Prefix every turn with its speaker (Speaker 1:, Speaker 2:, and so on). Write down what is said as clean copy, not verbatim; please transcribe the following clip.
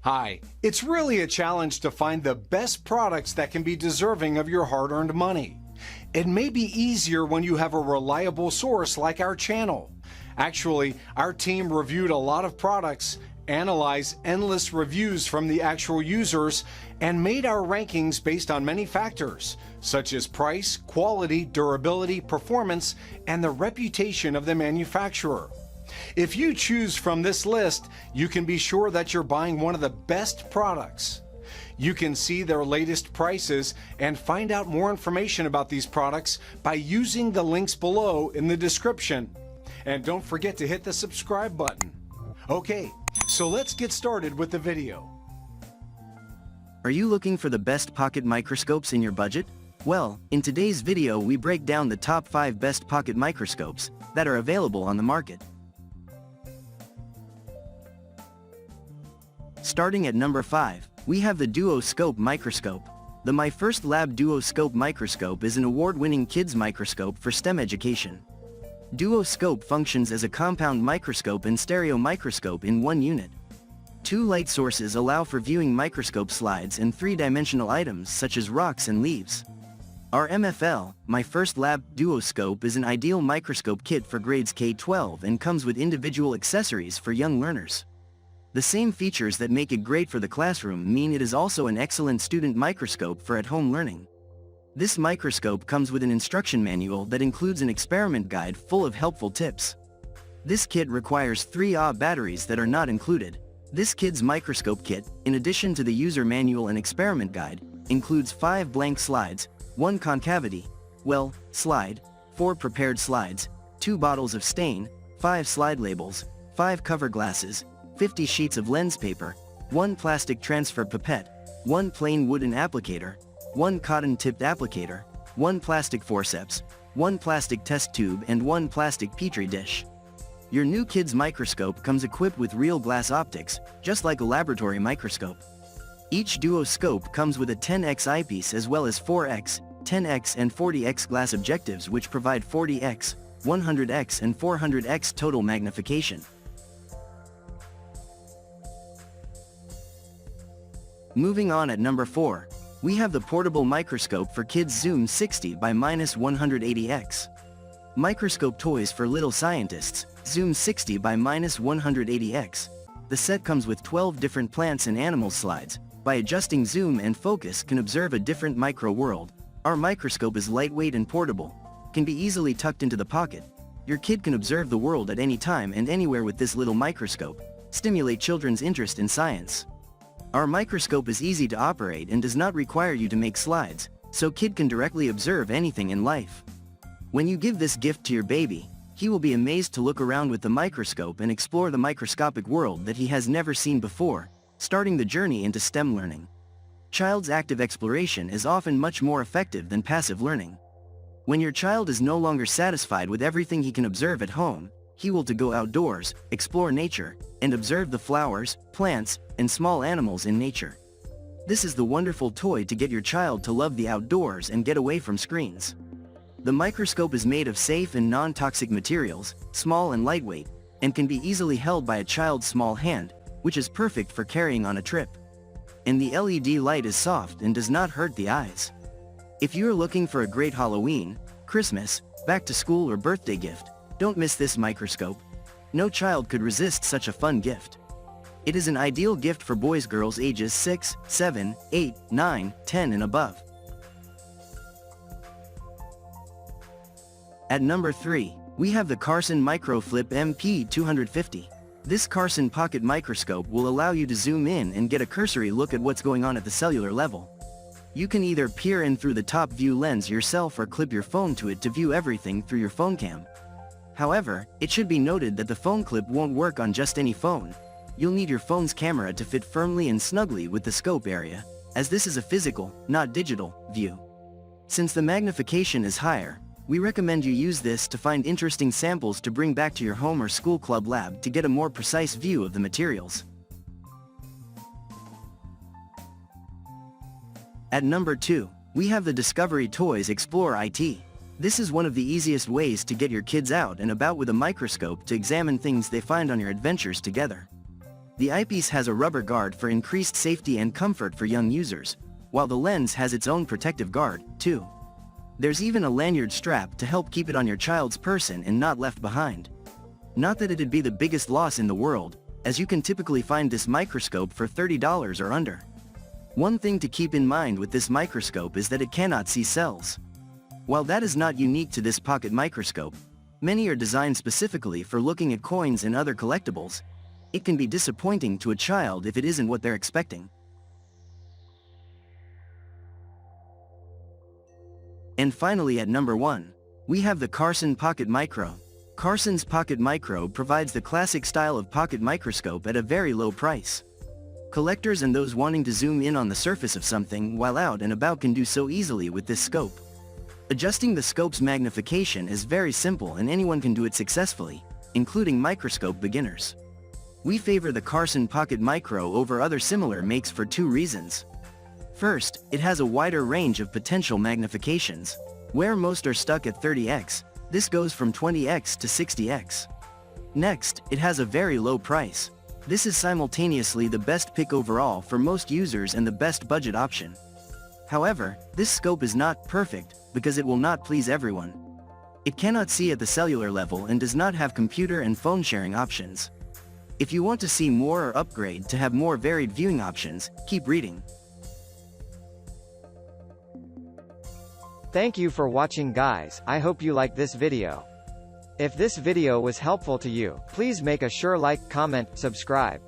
Speaker 1: Hi, it's really a challenge to find the best products that can be deserving of your hard-earned money. It may be easier when you have a reliable source like our channel. Actually, our team reviewed a lot of products, analyzed endless reviews from the actual users, and made our rankings based on many factors, such as price, quality, durability, performance, and the reputation of the manufacturer. If you choose from this list, you can be sure that you're buying one of the best products. You can see their latest prices and find out more information about these products by using the links below in the description. And don't forget to hit the subscribe button. Okay, so let's get started with the video.
Speaker 2: Are you looking for the best pocket microscopes in your budget? Well, in today's video we break down the top 5 best pocket microscopes that are available on the market. Starting at number 5, we have the Scope Microscope. The My First Lab Scope Microscope is an award-winning kids microscope for STEM education. Scope functions as a compound microscope and stereo microscope in one unit. 2 light sources allow for viewing microscope slides and 3-dimensional items such as rocks and leaves. Our MFL, My First Lab Scope, is an ideal microscope kit for grades K-12 and comes with individual accessories for young learners. The same features that make it great for the classroom mean it is also an excellent student microscope for at-home learning. This microscope comes with an instruction manual that includes an experiment guide full of helpful tips. This kit requires 3 Ah batteries that are not included. This kid's microscope kit, in addition to the user manual and experiment guide, includes 5 blank slides, 1 concavity slide, 4 prepared slides, 2 bottles of stain, 5 slide labels, 5 cover glasses, 50 sheets of lens paper, 1 plastic transfer pipette, 1 plain wooden applicator, 1 cotton-tipped applicator, 1 plastic forceps, 1 plastic test tube and 1 plastic petri dish. Your new kid's microscope comes equipped with real glass optics, just like a laboratory microscope. Each Scope comes with a 10x eyepiece as well as 4x, 10x and 40x glass objectives which provide 40x, 100x and 400x total magnification. Moving on at number 4, we have the portable microscope for kids Zoom 60 by -180x. Microscope toys for little scientists, Zoom 60 by -180x. The set comes with 12 different plants and animal slides. By adjusting zoom and focus can observe a different micro world. Our microscope is lightweight and portable, can be easily tucked into the pocket. Your kid can observe the world at any time and anywhere with this little microscope. Stimulate children's interest in science. Our microscope is easy to operate and does not require you to make slides, so kid can directly observe anything in life. When you give this gift to your baby, he will be amazed to look around with the microscope and explore the microscopic world that he has never seen before, starting the journey into STEM learning. Child's active exploration is often much more effective than passive learning. When your child is no longer satisfied with everything he can observe at home, he will go outdoors, explore nature, and observe the flowers, plants, and small animals in nature. This is the wonderful toy to get your child to love the outdoors and get away from screens. The microscope is made of safe and non-toxic materials, small and lightweight, and can be easily held by a child's small hand, which is perfect for carrying on a trip. And the LED light is soft and does not hurt the eyes. If you're looking for a great Halloween, Christmas, back to school or birthday gift, don't miss this microscope. No child could resist such a fun gift. It is an ideal gift for girls ages 6, 7, 8, 9, 10 and above. At number 3, we have the Carson MicroFlip MP250. This Carson pocket microscope will allow you to zoom in and get a cursory look at what's going on at the cellular level. You can either peer in through the top view lens yourself or clip your phone to it to view everything through your phone cam. However, it should be noted that the phone clip won't work on just any phone. You'll need your phone's camera to fit firmly and snugly with the scope area, as this is a physical, not digital, view. Since the magnification is higher, we recommend you use this to find interesting samples to bring back to your home or school club lab to get a more precise view of the materials. At number 2, we have the Discovery Toys Explore IT. This is one of the easiest ways to get your kids out and about with a microscope to examine things they find on your adventures together. The eyepiece has a rubber guard for increased safety and comfort for young users, while the lens has its own protective guard, too. There's even a lanyard strap to help keep it on your child's person and not left behind. Not that it'd be the biggest loss in the world, as you can typically find this microscope for $30 or under. One thing to keep in mind with this microscope is that it cannot see cells. While that is not unique to this pocket microscope, many are designed specifically for looking at coins and other collectibles. It can be disappointing to a child if it isn't what they're expecting. And finally at number 1, we have the Carson Pocket Micro. Carson's Pocket Micro provides the classic style of pocket microscope at a very low price. Collectors and those wanting to zoom in on the surface of something while out and about can do so easily with this scope. Adjusting the scope's magnification is very simple and anyone can do it successfully, including microscope beginners. We favor the Carson Pocket Micro over other similar makes for 2 reasons. First, it has a wider range of potential magnifications. Where most are stuck at 30x, this goes from 20x to 60x. Next, it has a very low price. This is simultaneously the best pick overall for most users and the best budget option. However, this scope is not perfect because it will not please everyone. It cannot see at the cellular level and does not have computer and phone sharing options. If you want to see more or upgrade to have more varied viewing options, keep reading.
Speaker 3: Thank you for watching, guys. I hope you liked this video. If this video was helpful to you, please make a sure like, comment, subscribe.